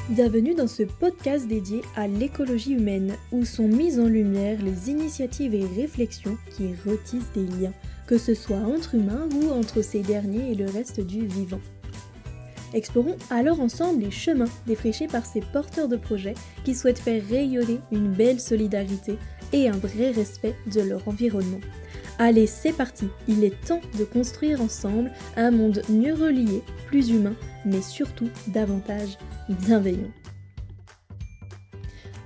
Bienvenue dans ce podcast dédié à l'écologie humaine, où sont mises en lumière les initiatives et réflexions qui retissent des liens, que ce soit entre humains ou entre ces derniers et le reste du vivant. Explorons alors ensemble les chemins défrichés par ces porteurs de projets qui souhaitent faire rayonner une belle solidarité et un vrai respect de leur environnement. Allez, c'est parti, il est temps de construire ensemble un monde mieux relié, plus humain, mais surtout davantage bienveillant.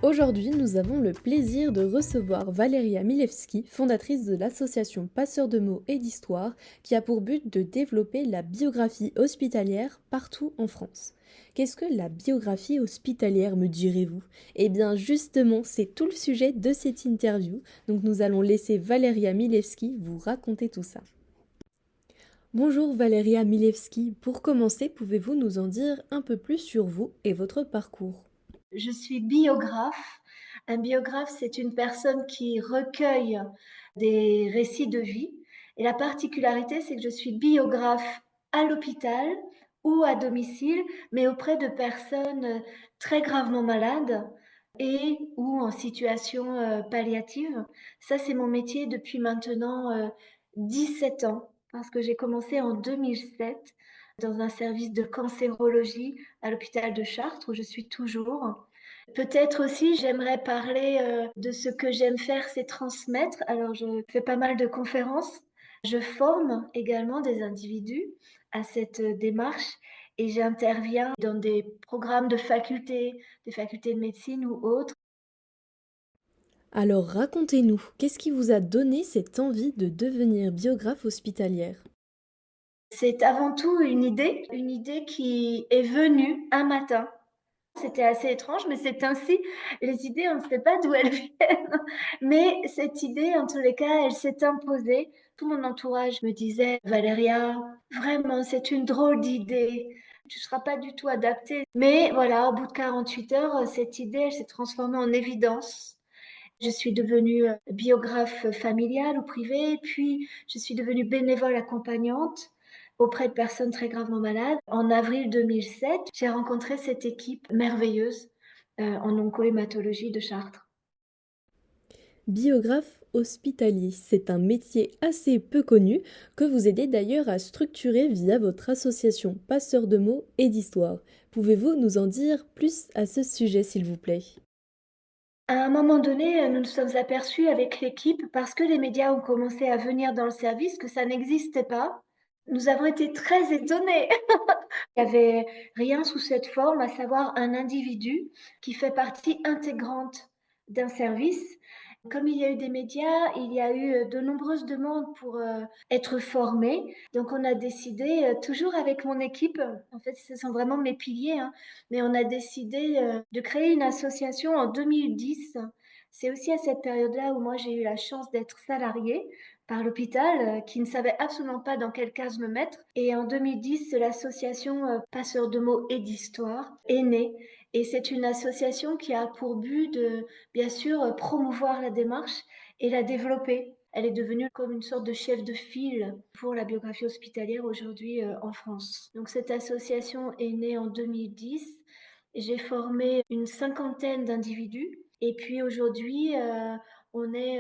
Aujourd'hui, nous avons le plaisir de recevoir Valeria Milewski, fondatrice de l'association Passeurs de mots et d'histoire, qui a pour but de développer la biographie hospitalière partout en France. Qu'est-ce que la biographie hospitalière, me direz-vous ? Eh bien justement, c'est tout le sujet de cette interview, donc nous allons laisser Valeria Milewski vous raconter tout ça. Bonjour Valeria Milewski, pour commencer, pouvez-vous nous en dire un peu plus sur vous et votre parcours ? Je suis biographe. Un biographe, c'est une personne qui recueille des récits de vie. Et la particularité, c'est que je suis biographe à l'hôpital ou à domicile, mais auprès de personnes très gravement malades et ou en situation palliative. Ça, c'est mon métier depuis maintenant 17 ans, parce que j'ai commencé en 2007 dans un service de cancérologie à l'hôpital de Chartres, où je suis toujours. Peut-être aussi, j'aimerais parler de ce que j'aime faire, c'est transmettre. Alors, je fais pas mal de conférences. Je forme également des individus à cette démarche et j'interviens dans des programmes de facultés, des facultés de médecine ou autres. Alors racontez-nous, qu'est-ce qui vous a donné cette envie de devenir biographe hospitalière ? C'est avant tout une idée qui est venue un matin. C'était assez étrange, mais c'est ainsi. Les idées, on ne sait pas d'où elles viennent. Mais cette idée, en tous les cas, elle s'est imposée. Tout mon entourage me disait, Valéria, vraiment, c'est une drôle d'idée. Tu ne seras pas du tout adaptée. Mais voilà, au bout de 48 heures, cette idée, elle s'est transformée en évidence. Je suis devenue biographe familiale ou privée, puis je suis devenue bénévole accompagnante auprès de personnes très gravement malades. En avril 2007, j'ai rencontré cette équipe merveilleuse en oncohématologie de Chartres. Biographe hospitalier, c'est un métier assez peu connu que vous aidez d'ailleurs à structurer via votre association Passeurs de mots et d'histoire. Pouvez-vous nous en dire plus à ce sujet, s'il vous plaît ? À un moment donné, nous nous sommes aperçus avec l'équipe, parce que les médias ont commencé à venir dans le service, que ça n'existait pas. Nous avons été très étonnés. Il n'y avait rien sous cette forme, à savoir un individu qui fait partie intégrante d'un service. Comme il y a eu des médias, il y a eu de nombreuses demandes pour être formés. Donc on a décidé, toujours avec mon équipe, en fait ce sont vraiment mes piliers, hein, mais on a décidé de créer une association en 2010. C'est aussi à cette période-là où moi j'ai eu la chance d'être salariée par l'hôpital, qui ne savait absolument pas dans quelle case me mettre. Et en 2010, l'association Passeurs de mots et d'histoire est née. Et c'est une association qui a pour but de, bien sûr, promouvoir la démarche et la développer. Elle est devenue comme une sorte de chef de file pour la biographie hospitalière aujourd'hui en France. Donc cette association est née en 2010. J'ai formé une cinquantaine d'individus. Et puis aujourd'hui, on est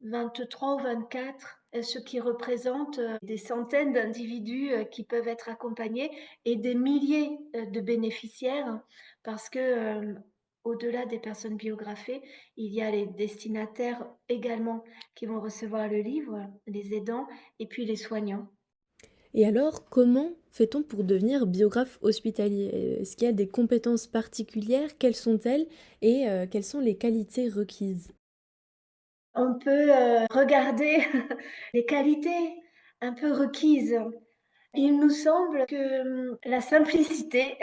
23 ou 24, ce qui représente des centaines d'individus qui peuvent être accompagnés et des milliers de bénéficiaires, parce que au-delà des personnes biographées, il y a les destinataires également qui vont recevoir le livre, les aidants et puis les soignants. Et alors, comment fait-on pour devenir biographe hospitalier ? Est-ce qu'il y a des compétences particulières ? Quelles sont-elles ? Et quelles sont les qualités requises ? On peut regarder les qualités un peu requises. Il nous semble que la simplicité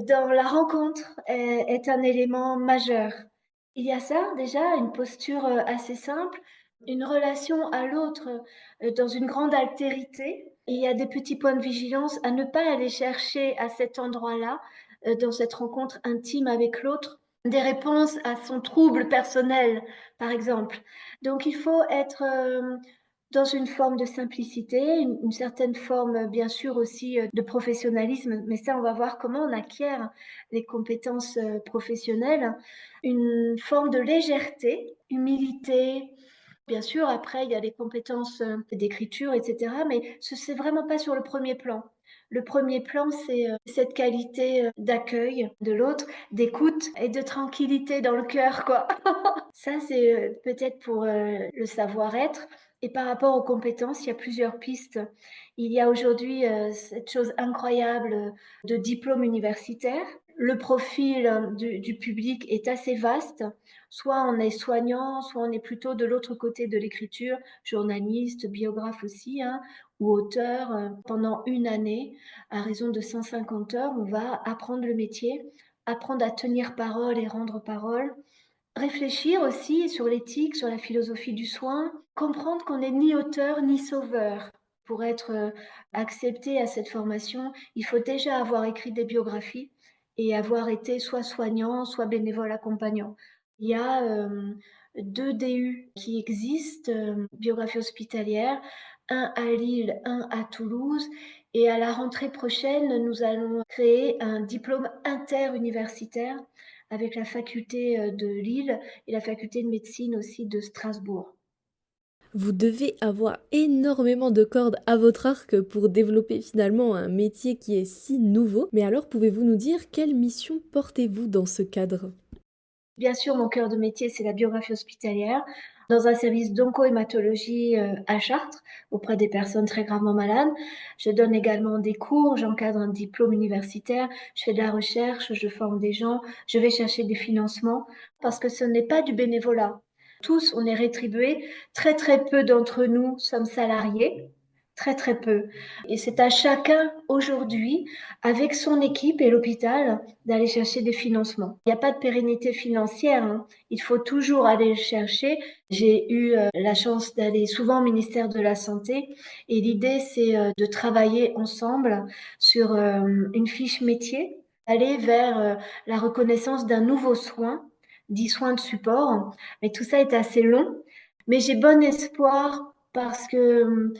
dans la rencontre est un élément majeur. Il y a ça déjà, une posture assez simple, une relation à l'autre dans une grande altérité. Il y a des petits points de vigilance à ne pas aller chercher à cet endroit-là, dans cette rencontre intime avec l'autre, des réponses à son trouble personnel, par exemple. Donc il faut être dans une forme de simplicité, une certaine forme, bien sûr aussi, de professionnalisme, mais ça, on va voir comment on acquiert les compétences, professionnelles. Une forme de légèreté, humilité. Bien sûr, après, il y a les compétences, d'écriture et cetera, mais c'est vraiment pas sur le premier plan. Le premier plan, c'est, cette qualité, d'accueil de l'autre, d'écoute et de tranquillité dans le cœur, quoi. Ça, c'est, peut-être pour, le savoir-être et par rapport aux compétences, il y a plusieurs pistes. Il y a aujourd'hui, cette chose incroyable, de diplôme universitaire. Le profil, du public est assez vaste. Soit on est soignant, soit on est plutôt de l'autre côté de l'écriture, journaliste, biographe aussi, hein, ou auteur. Pendant une année, à raison de 150 heures, on va apprendre le métier, apprendre à tenir parole et rendre parole, réfléchir aussi sur l'éthique, sur la philosophie du soin, comprendre qu'on n'est ni auteur ni sauveur. Pour être accepté à cette formation, il faut déjà avoir écrit des biographies et avoir été soit soignant, soit bénévole accompagnant. Il y a 2 DU qui existent, biographie hospitalière, un à Lille, un à Toulouse, et à la rentrée prochaine, nous allons créer un diplôme interuniversitaire avec la faculté, de Lille et la faculté de médecine aussi de Strasbourg. Vous devez avoir énormément de cordes à votre arc pour développer finalement un métier qui est si nouveau. Mais alors, pouvez-vous nous dire quelle mission portez-vous dans ce cadre? Bien sûr, mon cœur de métier, c'est la biographie hospitalière, dans un service d'oncohématologie, à Chartres, auprès des personnes très gravement malades. Je donne également des cours, j'encadre un diplôme universitaire, je fais de la recherche, je forme des gens, je vais chercher des financements, parce que ce n'est pas du bénévolat. Tous, on est rétribués, très, très peu d'entre nous sommes salariés, très, très peu, et c'est à chacun aujourd'hui, avec son équipe et l'hôpital, d'aller chercher des financements. Il n'y a pas de pérennité financière, hein. Il faut toujours aller le chercher. J'ai eu la chance d'aller souvent au ministère de la Santé et l'idée, c'est de travailler ensemble sur une fiche métier, aller vers la reconnaissance d'un nouveau soin, dit soin de support. Mais tout ça est assez long. Mais j'ai bon espoir parce que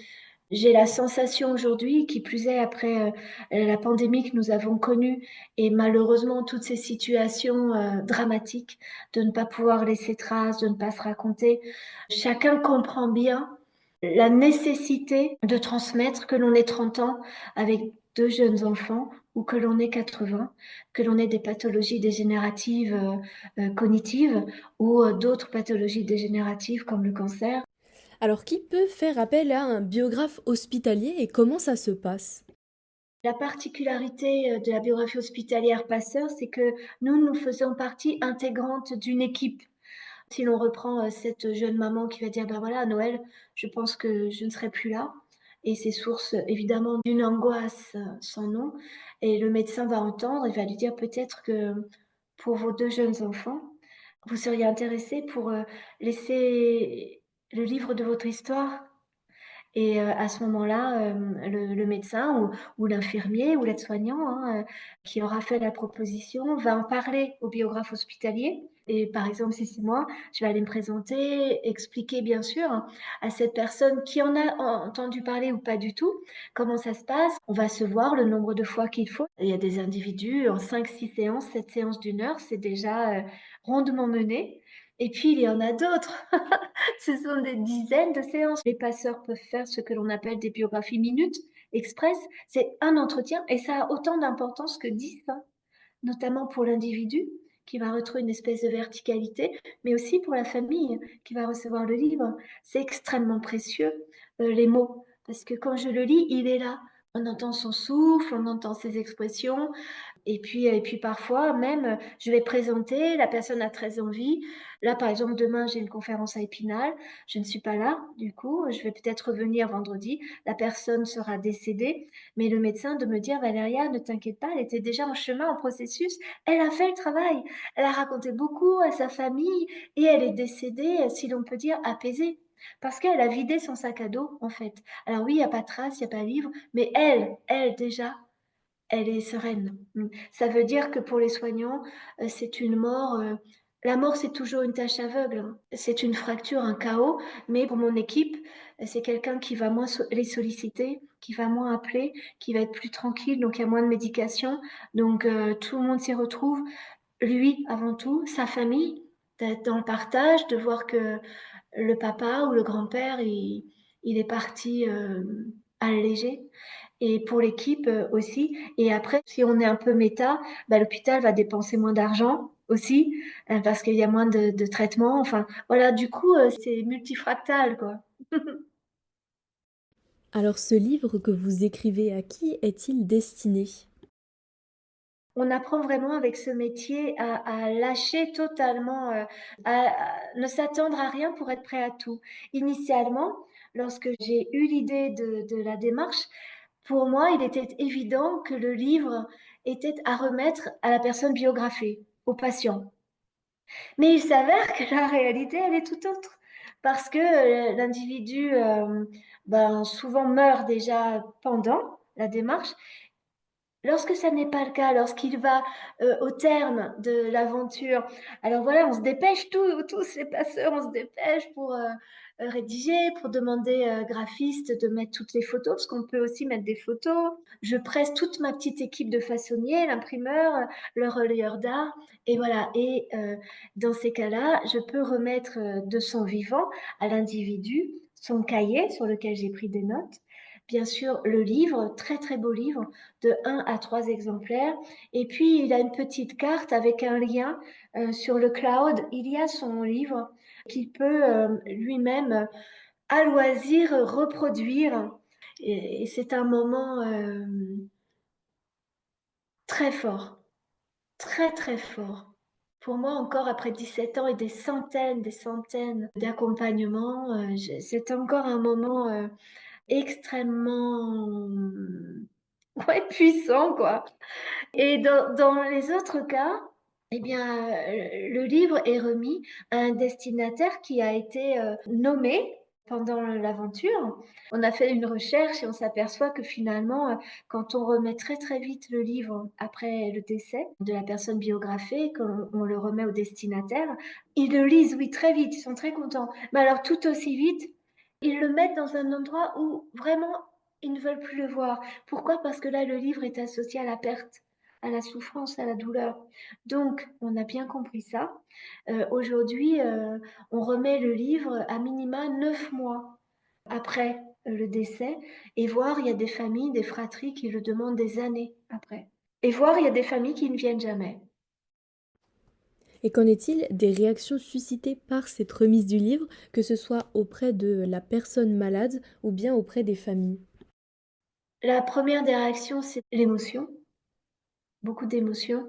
j'ai la sensation aujourd'hui, qui plus est après la pandémie que nous avons connue et malheureusement toutes ces situations dramatiques, de ne pas pouvoir laisser trace, de ne pas se raconter. Chacun comprend bien la nécessité de transmettre, que l'on ait 30 ans avec 2 jeunes enfants ou que l'on ait 80, que l'on ait des pathologies dégénératives cognitives ou d'autres pathologies dégénératives comme le cancer. Alors, qui peut faire appel à un biographe hospitalier et comment ça se passe? La particularité, de la biographie hospitalière Passeur, c'est que nous faisons partie intégrante d'une équipe. Si l'on reprend, cette jeune maman qui va dire: «Ben voilà, à Noël, je pense que je ne serai plus là», et c'est source, évidemment d'une angoisse, sans nom, et le médecin va entendre, il va lui dire: «Peut-être que pour vos 2 jeunes enfants, vous seriez intéressé pour, laisser le livre de votre histoire?» Et à ce moment-là, le médecin ou l'infirmier ou l'aide-soignant, hein, qui aura fait la proposition va en parler au biographe hospitalier, et par exemple, si c'est moi, je vais aller me présenter, expliquer bien sûr, hein, à cette personne qui en a entendu parler ou pas du tout, comment ça se passe. On va se voir le nombre de fois qu'il faut. Il y a des individus en 5-6 séances, 7 séances d'une heure, c'est déjà, rondement mené, et puis il y en a d'autres. Ce sont des dizaines de séances. Les passeurs peuvent faire ce que l'on appelle des biographies minutes express. C'est un entretien et ça a autant d'importance que 10, hein, notamment pour l'individu qui va retrouver une espèce de verticalité, mais aussi pour la famille qui va recevoir le livre. C'est extrêmement précieux, les mots, parce que quand je le lis, il est là. On entend son souffle, on entend ses expressions, et puis parfois même, je vais présenter, la personne a très envie. Là, par exemple, demain, j'ai une conférence à Épinal, je ne suis pas là, du coup, je vais peut-être revenir vendredi. La personne sera décédée, mais le médecin de me dire: «Valéria, ne t'inquiète pas, elle était déjà en chemin, en processus, elle a fait le travail. Elle a raconté beaucoup à sa famille et elle est décédée, si l'on peut dire, apaisée». Parce qu'elle a vidé son sac à dos, en fait. Alors oui, il y a pas de trace, il y a pas de livre, mais elle déjà, elle est sereine. Ça veut dire que pour les soignants, c'est une mort, La mort, c'est toujours une tâche aveugle, hein. C'est une fracture, un chaos, mais pour mon équipe, c'est quelqu'un qui va moins les solliciter, qui va moins appeler, qui va être plus tranquille, donc il y a moins de médication. Donc tout le monde s'y retrouve. Lui, avant tout, sa famille, d'être dans le partage, de voir que le papa ou le grand-père, il est parti allégé. Et pour l'équipe aussi. Et après, si on est un peu méta, bah, l'hôpital va dépenser moins d'argent aussi, parce qu'il y a moins de traitements. Enfin, voilà, du coup, c'est multifractal, quoi. Alors ce livre que vous écrivez, à qui est-il destiné? On apprend vraiment avec ce métier à lâcher totalement, à ne s'attendre à rien pour être prêt à tout. Initialement, lorsque j'ai eu l'idée de la démarche, pour moi, il était évident que le livre était à remettre à la personne biographiée, au patient. Mais il s'avère que la réalité, elle est tout autre. Parce que l'individu, ben, souvent meurt déjà pendant la démarche. Lorsque ça n'est pas le cas, lorsqu'il va au terme de l'aventure, alors voilà, on se dépêche tous les passeurs, on se dépêche pour rédiger, pour demander graphiste de mettre toutes les photos, parce qu'on peut aussi mettre des photos. Je presse toute ma petite équipe de façonniers, l'imprimeur, le relayeur d'art, et voilà. Et dans ces cas-là, je peux remettre de son vivant à l'individu son cahier sur lequel j'ai pris des notes. Bien sûr, le livre, très très beau livre, de 1 à 3 exemplaires. Et puis, il a une petite carte avec un lien sur le cloud. Il y a son livre qu'il peut lui-même, à loisir, reproduire. Et c'est un moment très fort, très très fort. Pour moi, encore après 17 ans et des centaines d'accompagnements, c'est encore un moment extrêmement ouais, puissant, quoi. Et dans les autres cas, eh bien, le livre est remis à un destinataire qui a été nommé pendant l'aventure. On a fait une recherche et on s'aperçoit que finalement, quand on remet très très vite le livre après le décès de la personne biographiée, qu'on le remet au destinataire, ils le lisent, oui, très vite, ils sont très contents. Mais alors tout aussi vite, ils le mettent dans un endroit où vraiment ils ne veulent plus le voir. Pourquoi? Parce que là, le livre est associé à la perte, à la souffrance, à la douleur. Donc, on a bien compris ça. Aujourd'hui, on remet le livre à minima 9 mois après le décès, et voire il y a des familles, des fratries qui le demandent des années après. Et voire il y a des familles qui ne viennent jamais. Et qu'en est-il des réactions suscitées par cette remise du livre, que ce soit auprès de la personne malade ou bien auprès des familles? La première des réactions, c'est l'émotion, beaucoup d'émotions.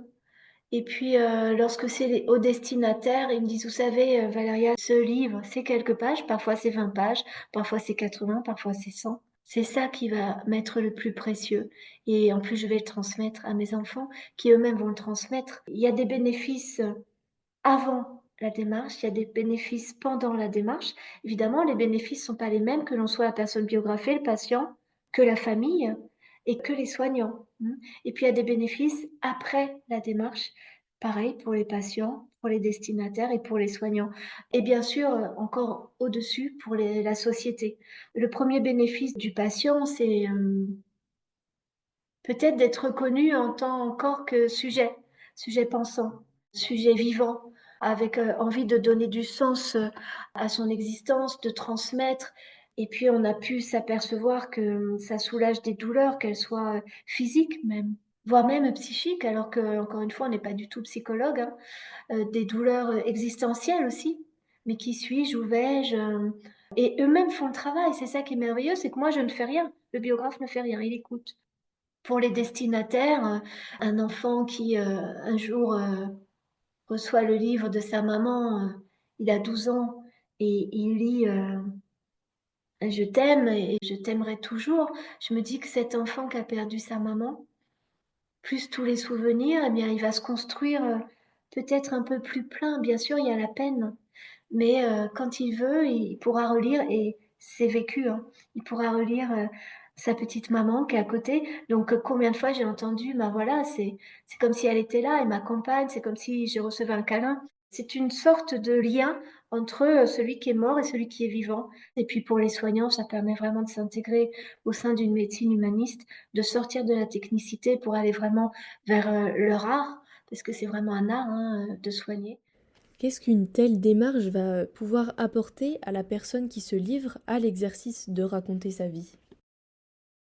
Et puis, lorsque c'est au destinataire, ils me disent: «Vous savez, Valéria, ce livre, c'est quelques pages, parfois c'est 20 pages, parfois c'est 80, parfois c'est 100. C'est ça qui va m'être le plus précieux et en plus, je vais le transmettre à mes enfants qui eux-mêmes vont le transmettre». Il y a des bénéfices avant la démarche, il y a des bénéfices pendant la démarche. Évidemment, les bénéfices ne sont pas les mêmes que l'on soit la personne biographiée, le patient, que la famille et que les soignants. Et puis, il y a des bénéfices après la démarche, pareil pour les patients, pour les destinataires et pour les soignants. Et bien sûr, encore au-dessus pour la société. Le premier bénéfice du patient, c'est peut-être d'être reconnu en tant encore que sujet, sujet pensant, sujet vivant, avec envie de donner du sens à son existence, de transmettre. Et puis on a pu s'apercevoir que ça soulage des douleurs, qu'elles soient physiques même, voire même psychiques, alors que encore une fois on n'est pas du tout psychologue, hein. Des douleurs existentielles aussi. Mais qui suis-je, où vais-je et eux-mêmes font le travail. C'est ça qui est merveilleux, c'est que moi je ne fais rien. Le biographe ne fait rien, il écoute. Pour les destinataires, un enfant qui, un jour, reçoit le livre de sa maman, il a 12 ans et il lit, «Je t'aime et je t'aimerai toujours». Je me dis que cet enfant qui a perdu sa maman, plus tous les souvenirs, eh bien, il va se construire, peut-être un peu plus plein. Bien sûr, il y a la peine, mais quand il veut, il pourra relire et c'est vécu, hein. Il pourra relire, sa petite maman qui est à côté. Donc combien de fois j'ai entendu: «Bah, voilà, c'est comme si elle était là, elle m'accompagne, c'est comme si je recevais un câlin». C'est une sorte de lien entre, celui qui est mort et celui qui est vivant. Et puis pour les soignants, ça permet vraiment de s'intégrer au sein d'une médecine humaniste, de sortir de la technicité pour aller vraiment vers, leur art, parce que c'est vraiment un art, hein, de soigner. Qu'est-ce qu'une telle démarche va pouvoir apporter à la personne qui se livre à l'exercice de raconter sa vie?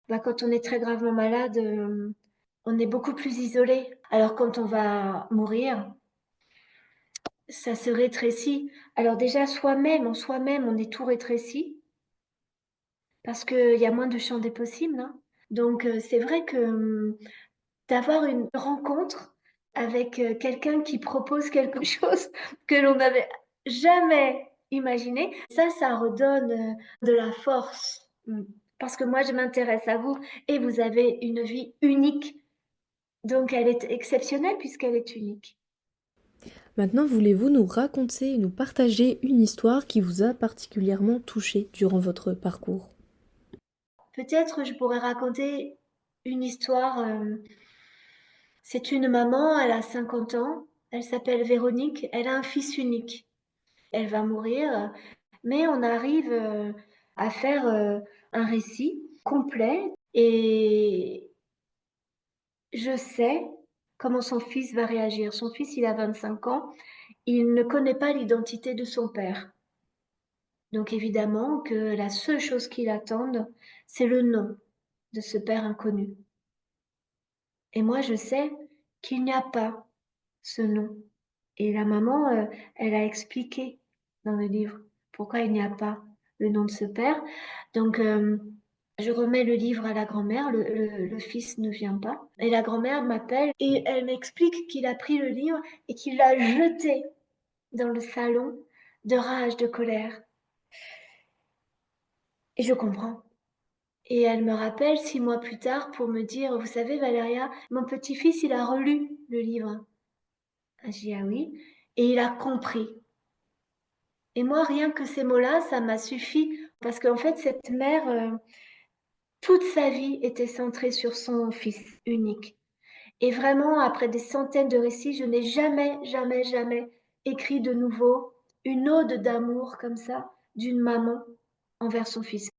Bah, quand on est très gravement malade, on est beaucoup plus isolé. Alors quand on va mourir, ça se rétrécit. Alors déjà soi-même, en soi-même, on est tout rétréci parce qu'il y a moins de champs des possibles, hein. Donc c'est vrai que, d'avoir une rencontre avec, quelqu'un qui propose quelque chose que l'on n'avait jamais imaginé, ça redonne, de la force. Parce que moi je m'intéresse à vous et vous avez une vie unique. Donc elle est exceptionnelle puisqu'elle est unique. Maintenant, voulez-vous nous raconter, nous partager une histoire qui vous a particulièrement touché durant votre parcours? Peut-être je pourrais raconter une histoire, c'est une maman, elle a 50 ans, elle s'appelle Véronique, elle a un fils unique. Elle va mourir, mais on arrive, à faire, un récit complet et je sais comment son fils va réagir. Son fils, il a 25 ans, il ne connaît pas l'identité de son père. Donc évidemment que la seule chose qui l'attende, c'est le nom de ce père inconnu. Et moi, je sais qu'il n'y a pas ce nom. Et la maman, elle a expliqué dans le livre pourquoi il n'y a pas le nom de ce père. Donc, je remets le livre à la grand-mère, le fils ne vient pas. Et la grand-mère m'appelle et elle m'explique qu'il a pris le livre et qu'il l'a jeté dans le salon de rage, de colère. Et je comprends. Et elle me rappelle 6 mois plus tard pour me dire, vous savez, Valéria, mon petit-fils, il a relu le livre. Ah, j'ai dit, ah oui, et il a compris. Et moi, rien que ces mots-là, ça m'a suffi parce qu'en fait, cette mère, toute sa vie était centrée sur son fils unique. Et vraiment, après des centaines de récits, je n'ai jamais, jamais, jamais écrit de nouveau une ode d'amour comme ça d'une maman envers son fils.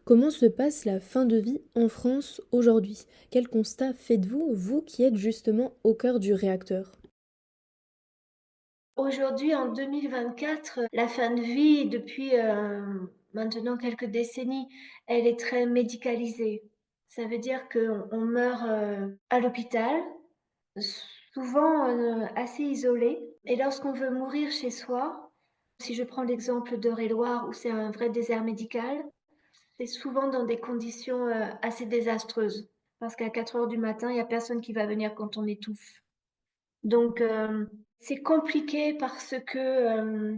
Comment se passe la fin de vie en France aujourd'hui? Quel constat faites-vous, vous qui êtes justement au cœur du réacteur? Aujourd'hui, en 2024, la fin de vie, depuis maintenant quelques décennies, elle est très médicalisée. Ça veut dire qu'on meurt à l'hôpital, souvent assez isolé. Et lorsqu'on veut mourir chez soi, si je prends l'exemple d'Eure-et-Loir où c'est un vrai désert médical, c'est souvent dans des conditions assez désastreuses. Parce qu'à 4 heures du matin, il n'y a personne qui va venir quand on étouffe. Donc, c'est compliqué parce que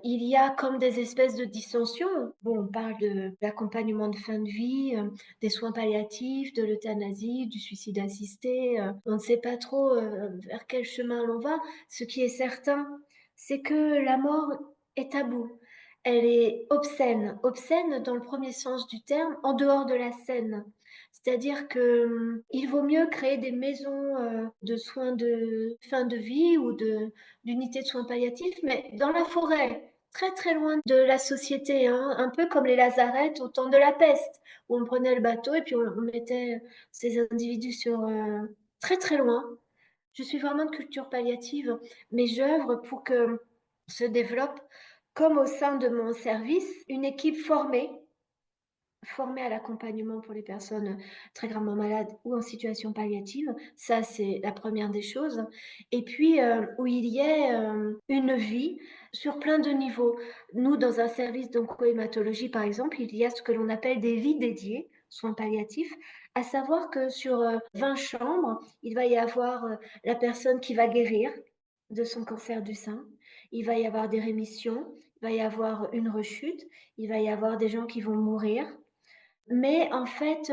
il y a comme des espèces de dissensions. Bon, on parle de l'accompagnement de fin de vie, des soins palliatifs, de l'euthanasie, du suicide assisté. On ne sait pas trop vers quel chemin l'on va. Ce qui est certain, c'est que la mort est taboue. Elle est obscène, obscène dans le premier sens du terme, en dehors de la scène. C'est-à-dire que il vaut mieux créer des maisons de soins de fin de vie ou d'unités de soins palliatifs, mais dans la forêt, très très loin de la société, hein, un peu comme les lazarettes au temps de la peste, où on prenait le bateau et puis on mettait ces individus sur très très loin. Je suis vraiment de culture palliative, mais j'œuvre pour que se développe, comme au sein de mon service, une équipe formés à l'accompagnement pour les personnes très gravement malades ou en situation palliative. Ça, c'est la première des choses. Et puis, où il y ait une vie sur plein de niveaux. Nous, dans un service d'oncohématologie, par exemple, il y a ce que l'on appelle des lits dédiés, soins palliatifs, à savoir que sur 20 chambres, il va y avoir la personne qui va guérir de son cancer du sein. Il va y avoir des rémissions, il va y avoir une rechute, il va y avoir des gens qui vont mourir. Mais en fait,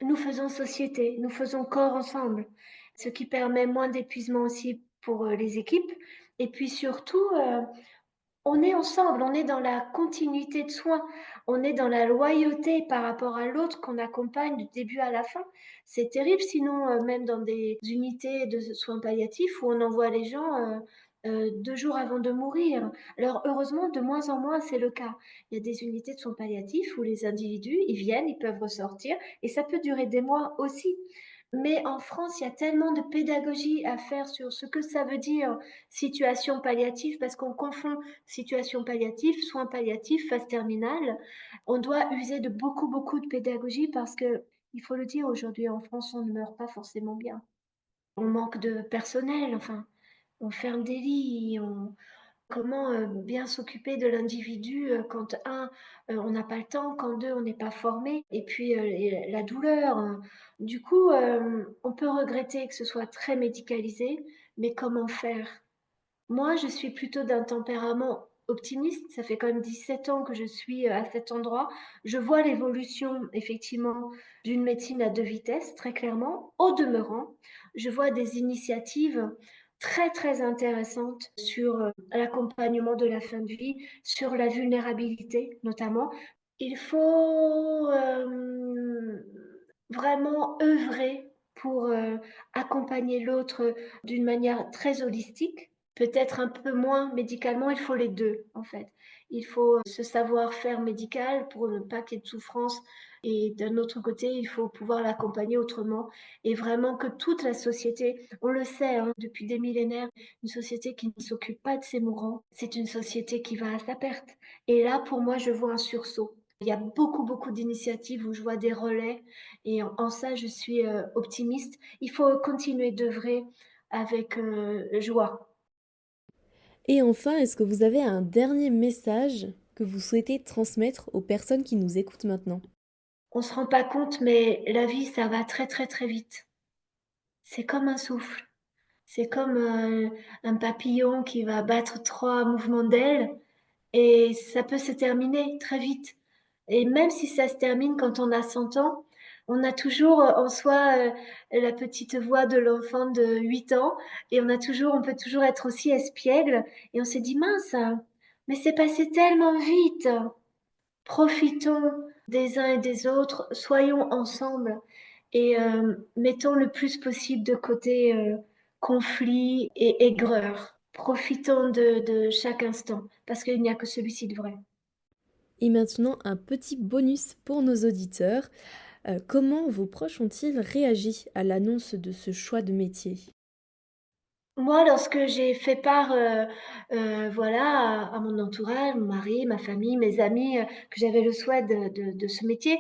nous faisons société, nous faisons corps ensemble, ce qui permet moins d'épuisement aussi pour, les équipes et puis surtout, on est ensemble, on est dans la continuité de soins, on est dans la loyauté par rapport à l'autre qu'on accompagne du début à la fin. C'est terrible sinon, même dans des unités de soins palliatifs où on envoie les gens, 2 jours avant de mourir. Alors heureusement, de moins en moins, c'est le cas. Il y a des unités de soins palliatifs où les individus, ils viennent, ils peuvent ressortir et ça peut durer des mois aussi. Mais en France, il y a tellement de pédagogie à faire sur ce que ça veut dire situation palliative, parce qu'on confond situation palliative, soins palliatifs, phase terminale. On doit user de beaucoup, beaucoup de pédagogie parce que, il faut le dire, aujourd'hui en France, on ne meurt pas forcément bien. On manque de personnel, enfin, on ferme des lits, comment, bien s'occuper de l'individu, quand on n'a pas le temps, quand 2 on n'est pas formé et puis, et la douleur, du coup, on peut regretter que ce soit très médicalisé, mais comment faire? Moi, je suis plutôt d'un tempérament optimiste. Ça fait quand même 17 ans que je suis, à cet endroit. Je vois l'évolution effectivement d'une médecine à 2 vitesses, très clairement. Au demeurant, je vois des initiatives très, très intéressantes sur, l'accompagnement de la fin de vie, sur la vulnérabilité notamment. Il faut, vraiment œuvrer pour, accompagner l'autre d'une manière très holistique. Peut-être un peu moins médicalement, il faut les 2 en fait. Il faut ce savoir-faire médical pour ne pas qu'il y ait de souffrance et d'un autre côté, il faut pouvoir l'accompagner autrement et vraiment que toute la société, on le sait, hein, depuis des millénaires, une société qui ne s'occupe pas de ses mourants, c'est une société qui va à sa perte et là, pour moi, je vois un sursaut. Il y a beaucoup, beaucoup d'initiatives où je vois des relais et en ça, je suis, optimiste. Il faut continuer d'œuvrer avec, joie. Et enfin, est-ce que vous avez un dernier message que vous souhaitez transmettre aux personnes qui nous écoutent maintenant? On se rend pas compte, mais la vie, ça va très, très, très vite. C'est comme un souffle. C'est comme, un papillon qui va battre 3 mouvements d'ailes et ça peut se terminer très vite. Et même si ça se termine quand on a 100 ans, on a toujours en soi la petite voix de l'enfant de 8 ans et on peut toujours être aussi espiègle et on se dit mince, mais c'est passé tellement vite. Profitons des uns et des autres, soyons ensemble et mettons le plus possible de côté conflits et aigreur. Profitons de chaque instant parce qu'il n'y a que celui-ci de vrai. Et maintenant, un petit bonus pour nos auditeurs. Comment vos proches ont-ils réagi à l'annonce de ce choix de métier? Moi, lorsque j'ai fait part, voilà, à mon entourage, mon mari, ma famille, mes amis, que j'avais le souhait de ce métier,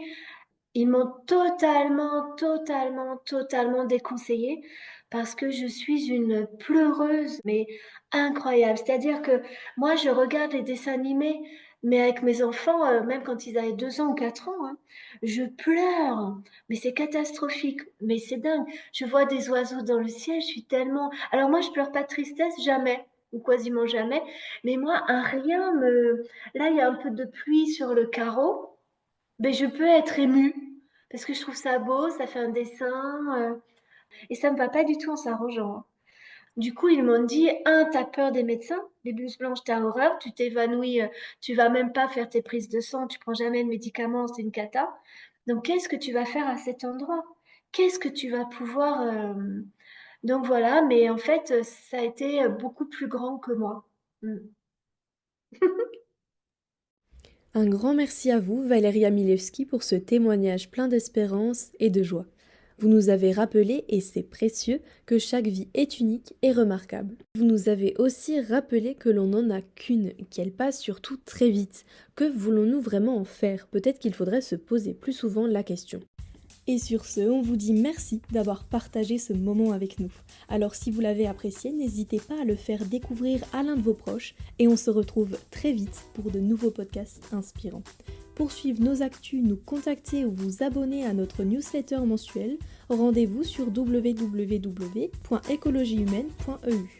ils m'ont totalement, totalement, totalement déconseillée parce que je suis une pleureuse, mais incroyable. C'est-à-dire que moi, je regarde les dessins animés, mais avec mes enfants, même quand ils avaient 2 ans ou 4 ans, hein, je pleure. Mais c'est catastrophique, mais c'est dingue. Je vois des oiseaux dans le ciel, je suis tellement... Alors moi, je pleure pas de tristesse, jamais, ou quasiment jamais, mais moi, un rien me... Là, il y a un peu de pluie sur le carreau, ben je peux être émue parce que je trouve ça beau, ça fait un dessin, et ça me va pas du tout en s'arrangeant, hein. Du coup, ils m'ont dit: «1, tu peur des médecins, les blouses blanches, tu horreur, tu t'évanouis, tu vas même pas faire tes prises de sang, tu prends jamais de médicaments, c'est une cata. Donc qu'est-ce que tu vas faire à cet endroit? Qu'est-ce que tu vas pouvoir, donc voilà, mais en fait, ça a été, beaucoup plus grand que moi. Mmh. Un grand merci à vous, Valéria Milewski, pour ce témoignage plein d'espérance et de joie. Vous nous avez rappelé, et c'est précieux, que chaque vie est unique et remarquable. Vous nous avez aussi rappelé que l'on n'en a qu'une, qu'elle passe surtout très vite. Que voulons-nous vraiment en faire? Peut-être qu'il faudrait se poser plus souvent la question. Et sur ce, on vous dit merci d'avoir partagé ce moment avec nous. Alors si vous l'avez apprécié, n'hésitez pas à le faire découvrir à l'un de vos proches et on se retrouve très vite pour de nouveaux podcasts inspirants. Pour suivre nos actus, nous contacter ou vous abonner à notre newsletter mensuelle, rendez-vous sur www.écologiehumaine.eu.